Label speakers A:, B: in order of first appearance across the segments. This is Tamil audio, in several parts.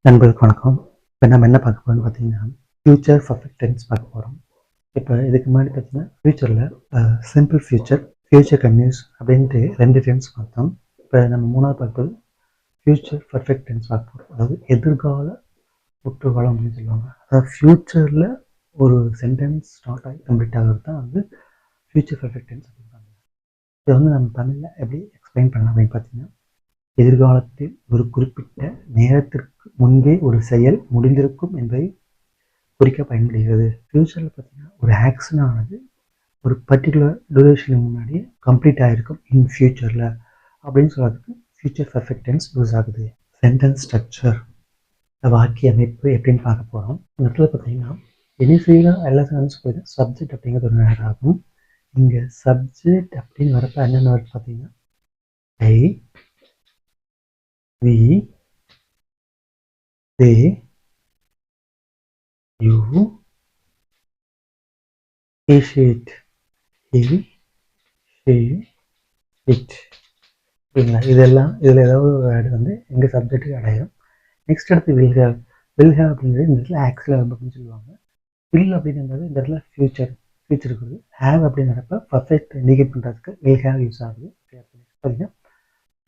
A: நண்பர்களுக்கு வணக்கம். இப்போ நம்ம என்ன பார்க்க போகிறோம்னு பார்த்தீங்கன்னா, ஃப்யூச்சர் பர்ஃபெக்ட் டென்ஸ் பார்க்க போகிறோம். இப்போ இதுக்கு முன்னாடி பார்த்தீங்கன்னா, ஃப்யூச்சரில் சிம்பிள் ஃப்யூச்சர், ஃப்யூச்சர் கன்டினியூஸ் அப்படின்ட்டு 2 டென்ஸ் பார்த்தோம். இப்போ நம்ம 3வது பார்ப்பது ஃப்யூச்சர் பர்ஃபெக்ட் டென்ஸ் பார்க்க போகிறோம். அதாவது எதிர்கால முற்றுகாலம் அப்படின்னு சொல்லுவாங்க. அதாவது ஃப்யூச்சரில் ஒரு சென்டென்ஸ் ஸ்டார்ட் ஆகி கம்ப்ளீட் ஆகிறது தான் வந்து ஃப்யூச்சர் பர்ஃபெக்ட் டென்ஸ் அப்படின்றாங்க. இதை வந்து நம்ம தமிழில் எப்படி எக்ஸ்பிளைன் பண்ணலாம் அப்படின்னு பார்த்தீங்கன்னா, எதிர்காலத்தில் ஒரு குறிப்பிட்ட நேரத்திற்கு முன்பே ஒரு செயல் முடிந்திருக்கும் என்பதை குறிக்க பயன்படுகிறது. ஃபியூச்சரில் பார்த்தீங்கன்னா ஒரு ஆக்ஷன் ஆனது ஒரு பர்டிகுலர் டியூரேஷனுக்கு முன்னாடியே கம்ப்ளீட் ஆகிருக்கும் இன் ஃபியூச்சரில் அப்படின்னு சொல்கிறதுக்கு ஃபியூச்சர் பர்ஃபெக்ட் டென்ஸ் யூஸ் ஆகுது. சென்டென்ஸ் ஸ்ட்ரக்சர், வாக்கிய அமைப்பு எப்படின்னு பார்க்க போகிறோம். இந்த இடத்துல பார்த்தீங்கன்னா இனிஷியலாக எல்லா சென்டென்ஸ் போய் சப்ஜெக்ட் அப்படிங்கிறது ஒரு நேரம் ஆகும். இங்கே சப்ஜெக்ட் அப்படின்னு வரப்போ என்னென்ன வருது பார்த்தீங்கன்னா, ஐ, we, they, you, he, she, it. ஓகேங்களா? இதெல்லாம் இதில் ஏதாவது ஒரு வேர்டு வந்து எங்கள் சப்ஜெக்ட்டுக்கு அடையும். நெக்ஸ்ட் அடுத்து வில் ஹேவ் அப்படிங்கிறது இந்த இடத்துல ஆக்சுவல் அப்படின்னு சொல்லுவாங்க. வில் அப்படிங்கிறது இந்த இடத்துல ஃபியூச்சர் இருக்குது. ஹேவ் அப்படிங்கிறப்ப பர்ஃபெக்ட் இண்டிகேட் பண்ணுறதுக்கு வில் ஹேவ் யூஸ் ஆகுது. பார்த்தீங்கன்னா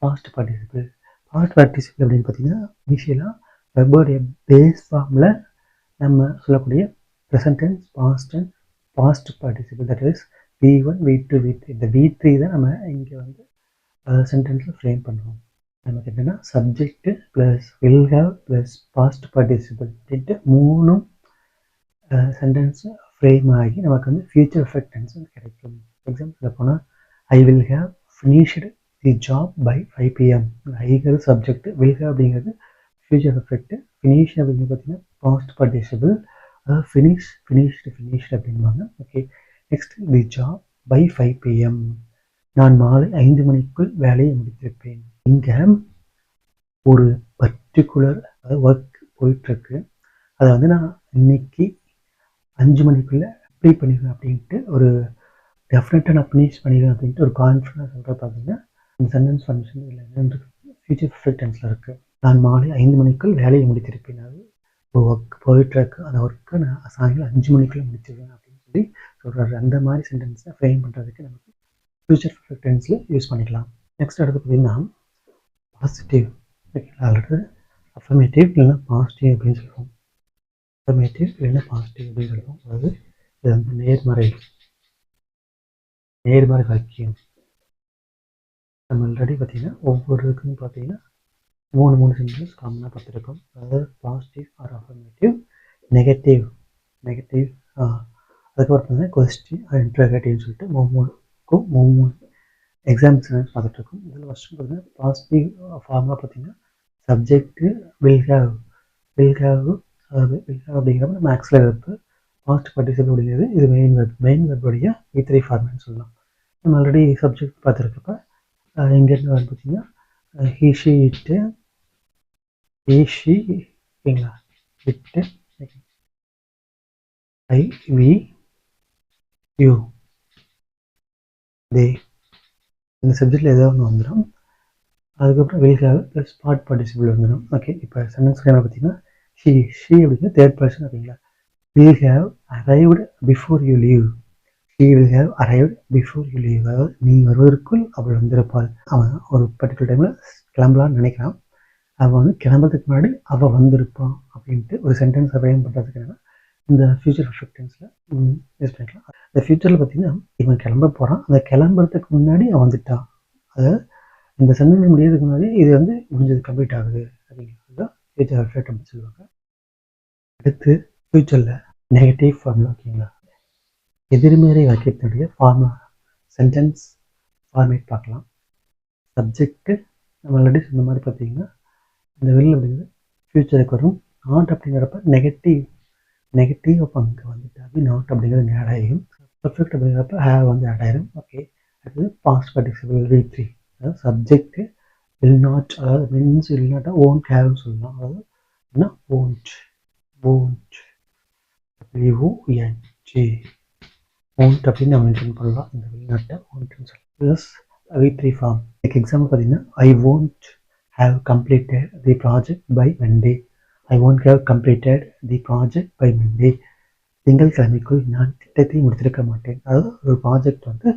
A: பாஸ்ட் பார்ட்டிசிபிள் அப்படின்னு பார்த்தீங்கன்னா இனிஷியலாக வெர்போடைய பேஸ் ஃபார்மில் நம்ம சொல்லக்கூடிய present tense, past participle, that is V1, V2, V3. இந்த V3 தான் நம்ம இங்கே வந்து சென்டென்ஸில் ஃப்ரேம் பண்ணுவோம். நமக்கு என்னென்னா subject plus will have plus past participle அப்படின்ட்டு 3 சென்டென்ஸ் ஃப்ரேம் ஆகி நமக்கு வந்து ஃபியூச்சர் பர்ஃபெக்ட் டென்ஸ் வந்து கிடைக்கும். எக்ஸாம்பிள் போனால் I will have finished the job by 5 PM. ஐங்கிறது சப்ஜெக்ட், வில் ஹேவ் அப்படிங்கிறது ஃபியூச்சர் பர்ஃபெக்ட், ஃபினிஷ் அப்படிங்கிறது பார்த்தீங்கன்னா பாஸ்ட் பார்ட்டிசிபிள், அதாவது ஃபினிஷ்டு அப்படின்வாங்க. Okay, next the job by 5 PM. நான் மாலை 5 மணிக்குள் வேலையை முடித்திருப்பேன். இங்கே ஒரு பர்டிகுலர் ஒர்க் போயிட்டுருக்கு, அதை வந்து நான் இன்னைக்கு 5 மணிக்குள்ளே அப்ளை பண்ணிடுவேன் அப்படின்ட்டு ஒரு டெஃபினட்டாக நான் ஃபினிஷ் பண்ணிடுவேன் அப்படின்ட்டு ஒரு கான்ஃபிடன்ஸ் சொல்கிற பார்த்தீங்கன்னா இந்த சென்டென்ஸ் ஃபங்க்ஷன் இல்லை என்னென்று ஃபியூச்சர் பர்ஃபெக்ட் டென்ஸில் இருக்குது. நான் மாலை 5 மணிக்குள் வேலையை முடித்திருப்பேன். அது ஒரு ஒர்க் போயிட்டுருக்கு, அந்த ஒர்க்கை நான் சாயங்காலம் 5 மணிக்குள்ளே முடிச்சிடுவேன் அப்படின்னு சொல்லி சொல்கிறாரு. அந்த மாதிரி சென்டென்ஸை ஃப்ரேம் பண்ணுறதுக்கு நமக்கு ஃபியூச்சர் பர்ஃபெக்ட் டென்ஸில் யூஸ் பண்ணிக்கலாம். நெக்ஸ்ட் அடுத்து பார்த்தீங்கன்னா பாசிட்டிவ். ஓகேங்களா? அடுத்து அஃபர்மேட்டிவ் இல்லைன்னா பாசிட்டிவ் அப்படின்னு சொல்லுவோம். அஃபர்மேட்டிவ் இல்லைன்னா பாசிட்டிவ் அப்படின்னு சொல்லுவோம். அதாவது இது வந்து நேர்மறை வாக்கியம். நம்ம ஆல்ரெடி பார்த்தீங்கன்னா ஒவ்வொருக்கும் பார்த்தீங்கன்னா 3 சென்டென்ஸ் காமனாக பார்த்துருக்கோம். அதாவது பாசிட்டிவ் ஆர் அஃபர்மேட்டிவ், நெகட்டிவ். அதுக்கப்புறம் பார்த்தீங்கன்னா கொஸ்டின் ஆர் இன்ட்ரோகேட்டிவ்னு சொல்லிட்டு 3 எக்ஸாம்பிள்ஸ் பார்த்துட்ருக்கோம். இதில் ஃபஸ்ட்டு பார்த்தீங்கன்னா பாசிட்டிவ் ஃபார்மாக பார்த்தீங்கன்னா சப்ஜெக்ட்டு வில் ஹேவ் அதாவது வில் ஹேவ் அப்படிங்கிறப்ப நம்ம ஆக்சுவலாக இருப்பு, பாஸ்ட் பார்ட்டிசிபிள் அப்படிங்கிறது இது மெயின் வெர்புடைய V3 ஃபார்மேட்னு சொல்லலாம். நம்ம ஆல்ரெடி சப்ஜெக்ட் பார்த்துருக்கப்ப எங்கேருந்து வந்து பார்த்தீங்கன்னா ஹி, ஷி, இட்டு, ஓகேங்களா, இட்டு, ஐ, வி, யூ, தே, இந்த சப்ஜெக்டில் ஏதோ ஒன்று வந்துடும். அதுக்கப்புறம் வில் ஹேவ் ப்ளஸ் பார்ட்டிசிபிள் வந்துடும். ஓகே, இப்போ சென்டென்ஸ் பார்த்தீங்கன்னா ஷி அப்படிங்கிற தேர்ட் பர்சன். ஓகேங்களா, will have arrived before you leave. She will have arrived before you leave. அதாவது நீ வருவதற்குள் அவள் வந்திருப்பாள். அவன் ஒரு பர்டிகுலர் டைமில் கிளம்பலான்னு நினைக்கிறான். அவன் வந்து கிளம்புறதுக்கு முன்னாடி அவள் வந்திருப்பான் அப்படின்ட்டு ஒரு சென்டென்ஸ் ஃப்ரேம் பண்ணுறதுக்கு என்னன்னா இந்த ஃபியூச்சர் பர்ஃபெக்ட் டென்ஸில் யூஸ் பண்ணிக்கலாம். இந்த ஃபியூச்சரில் பார்த்தீங்கன்னா இவன் கிளம்ப போகிறான், அந்த கிளம்புறதுக்கு முன்னாடி அவன் வந்துட்டான். அதாவது இந்த சென்டென்ஸ் முடியறதுக்கு முன்னாடி இது வந்து முடிஞ்சது, கம்ப்ளீட் ஆகுது அப்படிங்கிறது தான் ஃபியூச்சர் பர்ஃபெக்ட் அப்படின்னு சொல்லுவாங்க. அடுத்து ஃபியூச்சரில் நெகட்டிவ் ஃபார்முலா. ஓகேங்களா, எதிர்மறை வாக்கியத்தினுடைய சென்டென்ஸ் ஃபார்மேட் பார்க்கலாம். சப்ஜெக்ட்டு நம்ம ஆல்ரெடி சொன்ன மாதிரி பார்த்தீங்கன்னா இந்த வில் அப்படிங்கிறது ஃபியூச்சருக்கு வரும். நாட் அப்படிங்கிறப்ப நெகட்டிவ் அப்போ அங்கே வந்துட்டு அப்படி நாட் அப்படிங்கிறது ஆட் ஆகிடும். பர்ஃபெக்ட் அப்படிங்கிறப்ப ஹேவ் வந்து ஆட் ஆகிடும். ஓகே, அடுத்தது பாஸ்ட் பார்ட்டிசிபிள் V3. அதாவது சப்ஜெக்ட்டு வில் நாட், அதாவது மீன்ஸ் வில் நாட்டாக ஓன்ட் ஹேவ்னு சொல்லலாம். அதாவது என்ன ஓன்ட் ஓன்ட் அப்படின்னு நம்ம மென்ஷன் பண்ணலாம். இந்த வெளிநாட்டை ஓன்ட்னு சொல்லி ப்ளஸ் V3 ஃபார்ம். இதுக்கு எக்ஸாம்பிள் பார்த்தீங்கன்னா I won't have completed the project by Monday. I won't have completed the project by Monday. திங்கட்கிழமைக்குள் நான் திட்டத்தை முடித்திருக்க மாட்டேன். அதாவது ஒரு ப்ராஜெக்ட் வந்து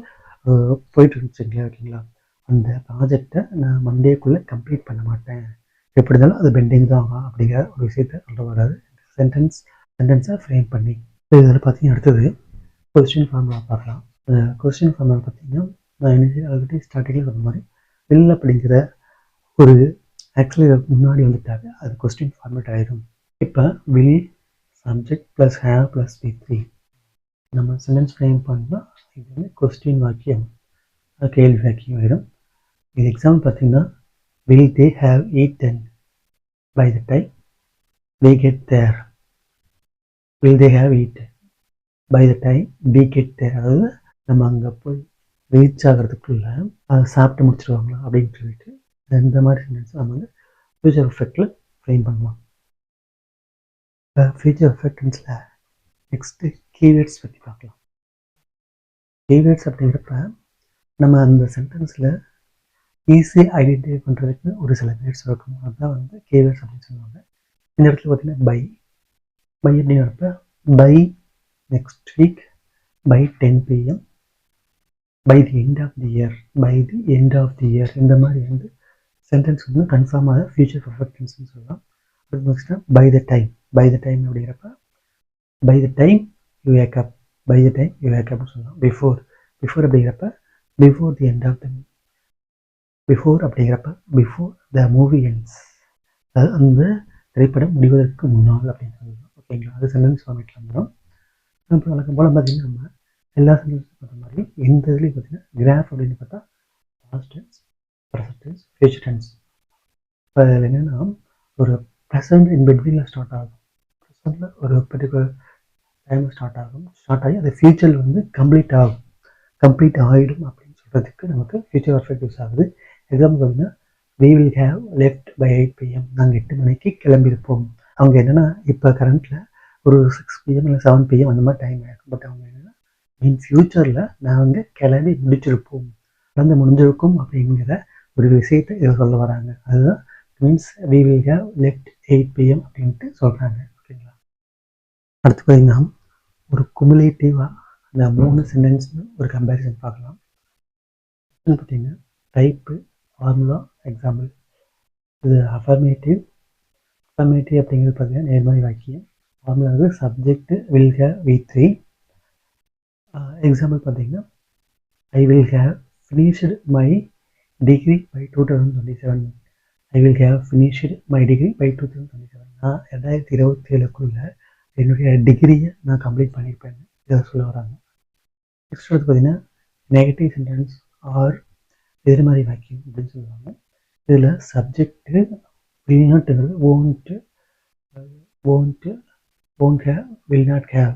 A: போயிட்டு இருந்துச்சுங்களா, ஓகேங்களா, அந்த ப்ராஜெக்டை நான் மண்டேக்குள்ளே கம்ப்ளீட் பண்ண மாட்டேன், எப்படி இருந்தாலும் அது பெண்டிங் தான் ஆகும் அப்படிங்கிற ஒரு விஷயத்த சொல்ல வராது சென்டென்ஸை ஃப்ரேம் பண்ணி. இதில் பார்த்தீங்கன்னா அடுத்தது கொஸ்டின் ஃபார்முலா பார்க்கலாம். கொஸ்டின் ஃபார்முலா பார்த்தீங்கன்னா நான் எனக்கு ஆல்ரெடி ஸ்டார்டிங்கில் சொன்ன மாதிரி வில் அப்படிங்கிற ஒரு ஆக்சுவலி முன்னாடி வந்துட்டாங்க, அது கொஸ்டின் ஃபார்மேட் ஆகிடும். இப்போ will subject plus have plus V3 நம்ம சென்டென்ஸ் ஃப்ரேம் பண்ணால் இது வந்து கொஸ்டின் வாக்கியம், கேள்வி வாக்கியம் ஆகிடும். இது எக்ஸாம்பிள் பார்த்தீங்கன்னா will they have eaten by the time we get there. will they have eaten by the time we get there. அதாவது நம்ம அங்கே போய் ரீச் ஆகிறதுக்குள்ள அதை சாப்பிட்டு முடிச்சிருவாங்களா அப்படின்னு சொல்லிட்டு இந்த மாதிரி சென்டென்ஸ் நம்ம வந்து ஃபியூச்சர் எஃபெக்டில் ஃப்ரேம் பண்ணலாம். இப்போ ஃபியூச்சர் எஃபெக்டன்ஸில் நெக்ஸ்ட்டு கீவேர்ட்ஸ் பற்றி பார்க்கலாம். கீவேர்ட்ஸ் அப்படிங்கிறப்ப நம்ம அந்த சென்டென்ஸில் ஈஸியாக ஐடென்டிஃபை பண்ணுறதுக்கு ஒரு சில வேர்ட்ஸ் இருக்கும், அதுதான் வந்து கீவேர்ட்ஸ் அப்படின்னு சொல்லுவாங்க. இந்த இடத்துல பார்த்தீங்கன்னா பை அப்படிங்கிறப்ப by next week, by 10 PM, by the end of the year, by the end of the year, இந்த மாதிரி வந்து சென்டென்ஸ் வந்து கன்ஃபார்மாக ஃபியூச்சர் பர்ஃபெக்டன்ஸ்னு சொல்லலாம். அது நெக்ஸ்ட்டு பை த டைம் அப்படிங்கிறப்ப by the time you wake up, by the time you wake அப்னு சொல்லலாம். பிஃபோர் அப்படிங்கிறப்ப before the end of the before the movie ends, அது அந்த திரைப்படம் முடிவதற்கு முன்னால் அப்படின்னு சொல்லலாம், ஓகேங்களா. அது சென்டென்ஸ் ஃபார்மேட்டில் வந்துடும். அப்புறம் வழக்கம் போல் பார்த்தீங்கன்னா நம்ம எல்லா சென்டென்ஸும் பார்த்த மாதிரி எந்த இதுலேயும் பார்த்தீங்கன்னா கிராஃப் அப்படின்னு பார்த்தா past tense, present tense, future tense. இப்போ இதில் என்னென்னா ஒரு ப்ரெசன்ட் இன் பிட்வீனில் ஸ்டார்ட் ஆகும், ப்ரெசண்டில் ஒரு பர்டிகுலர் டைம் ஸ்டார்ட் ஆகி அது ஃபியூச்சரில் வந்து கம்ப்ளீட் ஆகிடும் அப்படின்னு சொல்கிறதுக்கு நமக்கு ஃபியூச்சர் பர்ஃபெக்ட் யூஸ் ஆகுது. எக்ஸாம்பிள் பார்த்தீங்கன்னா we will have left by 8 PM, நாங்கள் 8 மணிக்கு கிளம்பியிருப்போம். அவங்க என்னென்னா இப்போ கரண்ட்டில் ஒரு 6 PM இல்லை 7 PM அந்த மாதிரி டைம் ஆகிடும். பட் அவங்க என்னென்னா இன் ஃப்யூச்சரில் நாங்கள் கிளம்பி முடிஞ்சிருக்கும் அப்படிங்கிற ஒரு விஷயத்தை இதில் சொல்ல வராங்க. அதுதான் means we will have left 8 PM அப்படின்ட்டு சொல்கிறாங்க, ஓகேங்களா. அடுத்து பார்த்தீங்கன்னா ஒரு குமுலேட்டிவாக அந்த 3 சென்டென்ஸ்னு ஒரு கம்பேரிசன் பார்க்கலாம். பார்த்தீங்கன்னா டைப்பு, ஃபார்முலா, எக்ஸாம்பிள். இது அஃபர்மேட்டிவ் அப்படிங்கிறது பார்த்தீங்கன்னா நேர்மறை வாக்கியம். ஃபார்முலா வந்து subject will have V3. Example பார்த்தீங்கன்னா I will have finished my degree by 2027. I will have finished my degree by 2027. நான் 2027க்குள்ள என்னுடைய டிகிரியை நான் கம்ப்ளீட் பண்ணியிருப்பேன், இதை சொல்ல வராங்க. நெக்ஸ்ட் வந்து பார்த்தீங்கன்னா நெகட்டிவ் சென்டென்ஸ் ஆர் எதிர்மறை வாக்கியம் அப்படின்னு சொல்லுவாங்க. இதில் சப்ஜெக்டு வில் நாட்ங்கிறது won't have, will not have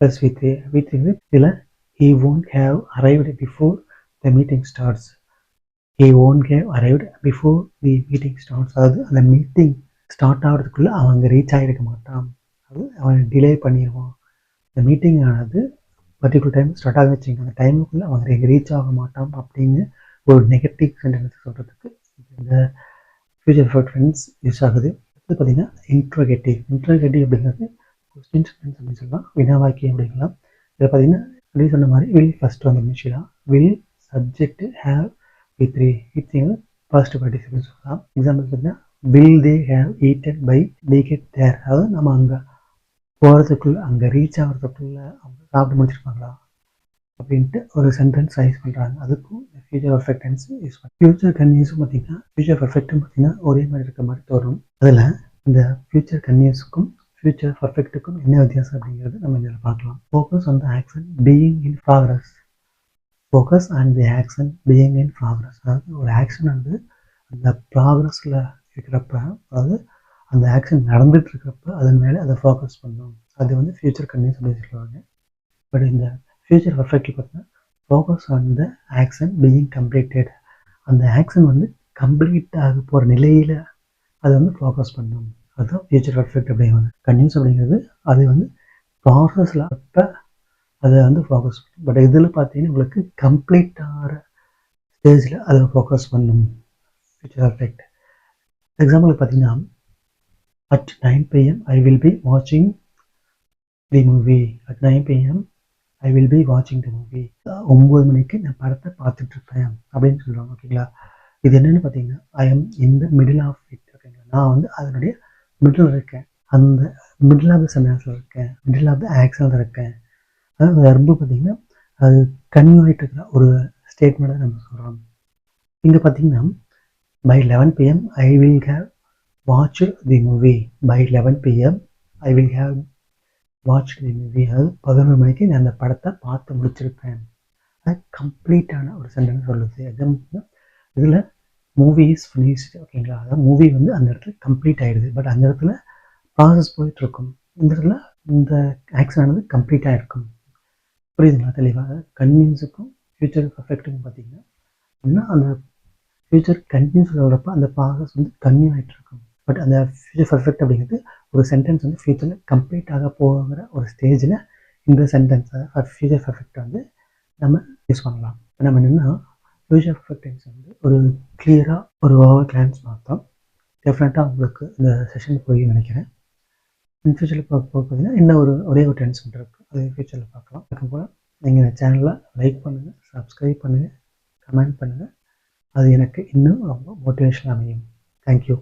A: plus V3 இதில் he won't have arrived before the meeting starts. he won't have arrived before the meeting starts. அதாவது அந்த மீட்டிங் ஸ்டார்ட் ஆகிறதுக்குள்ளே அவங்க ரீச் ஆகிருக்க மாட்டான், அது அவன் டிலே பண்ணிடுவான். இந்த மீட்டிங் ஆனது பர்டிகுலர் டைம் ஸ்டார்ட் ஆக வச்சுங்க, அந்த டைமுக்குள்ளே அவங்க எங்கே ரீச் ஆக மாட்டான் அப்படின்னு ஒரு நெகட்டிவ் சென்டென்ஸ் சொல்கிறதுக்கு இந்த ஃபியூச்சர் பர்ஃபெக்ட் யூஸ் ஆகுது. அடுத்து பார்த்தீங்கன்னா இன்ட்ரோகேட்டிவ் அப்படிங்கிறது கொஸ்டின் சென்டென்ஸ் அப்படின்னு சொல்லலாம், வினா வாக்கியம் அப்படிங்கலாம். இதில் பார்த்தீங்கன்னா அப்படி சொன்ன மாதிரி வில் ஃபஸ்ட் வந்து இனிஷியலாக, will subject have V3 first participle சொல்லலாம். எக்ஸாம்பிள் பார்த்தீங்கன்னா will they have eaten by we get there, அதாவது நம்ம அங்கே போகிறதுக்குள்ளே அங்கே ரீச் ஆகிறதுக்குள்ளே அவங்க சாப்பிட்டு முடிச்சிருப்பாங்களா அப்படின்ட்டு ஒரு சென்டென்ஸ் ரைஸ் பண்ணுறாங்க. அதுக்கும் ஃபியூச்சர் பர்ஃபெக்ட் டென்ஸ் யூஸ் பண்ணுறாங்க. ஃபியூச்சர் கன்டினியூஸும் பார்த்தீங்கன்னா ஃபியூச்சர் பர்ஃபெக்ட்டும் பார்த்தீங்கன்னா ஒரே மாதிரி இருக்க மாதிரி தோணும். அதில் இந்த ஃபியூச்சர் கன்டினியூஸுக்கும் ஃபியூச்சர் பர்ஃபெக்ட்டுக்கும் என்ன வித்தியாசம் அப்படிங்கிறது நம்ம இதில் பார்க்கலாம். Focus on the action being in progress. அதாவது ஒரு ஆக்ஷன் வந்து அந்த ப்ராக்ரஸில் இருக்கிறப்ப, அதாவது அந்த ஆக்ஷன் நடந்துட்டு இருக்கிறப்ப அதன் மேலே அதை ஃபோக்கஸ் பண்ணணும், அது வந்து ஃபியூச்சர் கன்டினியூஸ் அப்படின்னு சொல்லுவாங்க. பட் இந்த ஃபியூச்சர் பர்ஃபெக்டில் பார்த்தீங்கன்னா focus on the action being completed, அந்த ஆக்ஷன் வந்து கம்ப்ளீட் ஆக போகிற நிலையில் அதை வந்து ஃபோக்கஸ் பண்ணணும், அதுதான் ஃபியூச்சர் பர்ஃபெக்ட் அப்படிங்கிறது. கன்டினியூஸ் அப்படிங்கிறது அது வந்து ப்ராசஸில் அப்போ அதை வந்து ஃபோக்கஸ் பண்ணணும். பட் இதில் பார்த்தீங்கன்னா உங்களுக்கு கம்ப்ளீட் ஆகிற ஸ்டேஜில் அதை ஃபோக்கஸ் பண்ணணும் ஃபியூச்சர் பர்ஃபெக்ட். எக்ஸாம்பிளுக்கு பார்த்தீங்கன்னா At 9 p.m. I will be watching the movie. At 9 p.m. I will be watching the movie. 9 மணிக்கு நான் படத்தை பார்த்துட்டு இருப்பேன் அப்படின்னு சொல்லுவாங்க. ஓகேங்களா? இது என்னென்னு பார்த்தீங்கன்னா, I am in the middle of it. ஓகேங்களா? நான் வந்து அதனுடைய மிடில் இருக்கேன். அந்த மிடில் ஆஃப் த சென்டென்ஸில் இருக்கேன், மிடில் ஆஃப் த ஆக்ஷனில் இருக்கேன். அதாவது வெர்பு பார்த்தீங்கன்னா அது கன்யூ ஆகிட்டு இருக்கிற ஒரு ஸ்டேட்மெண்ட்டை நம்ம சொல்கிறோம். இங்கே பார்த்தீங்கன்னா by 11 p.m. I will have watched the movie. By 11 p.m. I will have watched the movie. அதாவது 11 மணிக்கு நான் அந்த படத்தை பார்த்து முடிச்சிருப்பேன். அது கம்ப்ளீட்டான ஒரு சென்டென்ஸ் சொல்லுது. இதில் மூவி இஸ் ஃபினிஷ்டு. ஓகேங்களா? அதாவது மூவி வந்து அந்த இடத்துல கம்ப்ளீட் ஆகிடுது. பட் அந்த இடத்துல ப்ராசஸ் போயிட்டுருக்கும். இந்த இடத்துல இந்த ஆக்ஷன் ஆனது கம்ப்ளீட்டாக இருக்கும். புரியுதுங்களா தெளிவாக? கன்வின்ஸுக்கும் ஃபியூச்சர் பர்ஃபெக்ட்டுக்கும் பார்த்தீங்கன்னா இன்னும் அந்த ஃபியூச்சர் கன்டினியூஸ் சொல்கிறப்ப அந்த ப்ராசஸ் வந்து கன்டினியூ ஆகிட்டு இருக்கும். பட் அந்த ஃபியூச்சர் பர்ஃபெக்ட் அப்படிங்கிறது ஒரு சென்டென்ஸ் வந்து ஃபியூச்சரில் கம்ப்ளீட் ஆக போகிற ஒரு ஸ்டேஜில் இந்த சென்டென்ஸை ஃபியூச்சர் பர்ஃபெக்ட் வந்து நம்ம யூஸ் பண்ணலாம். நம்ம என்னென்னா ஃபியூச்சர் பர்ஃபெக்ட் டென்ஸ் வந்து ஒரு கிளியராக ஒரு ஓவர் கிளான்ஸ் பார்த்தோம். டெஃபினட்டாக உங்களுக்கு இந்த செஷன் போய் நினைக்கிறேன். ஃபியூச்சரில் பார்த்தீங்கன்னா இன்னும் ஒரே ஒரு டென்ஸ் மட்டும் இருக்குது, அது ஃபியூச்சரில் பார்க்கலாம். அதுக்கப்புறம் நீங்கள் சேனலை லைக் பண்ணுங்கள், சப்ஸ்கிரைப் பண்ணுங்கள், கமெண்ட் பண்ணுங்கள். அது எனக்கு இன்னும் ரொம்ப மோட்டிவேஷன் அமையும். தேங்க்யூ.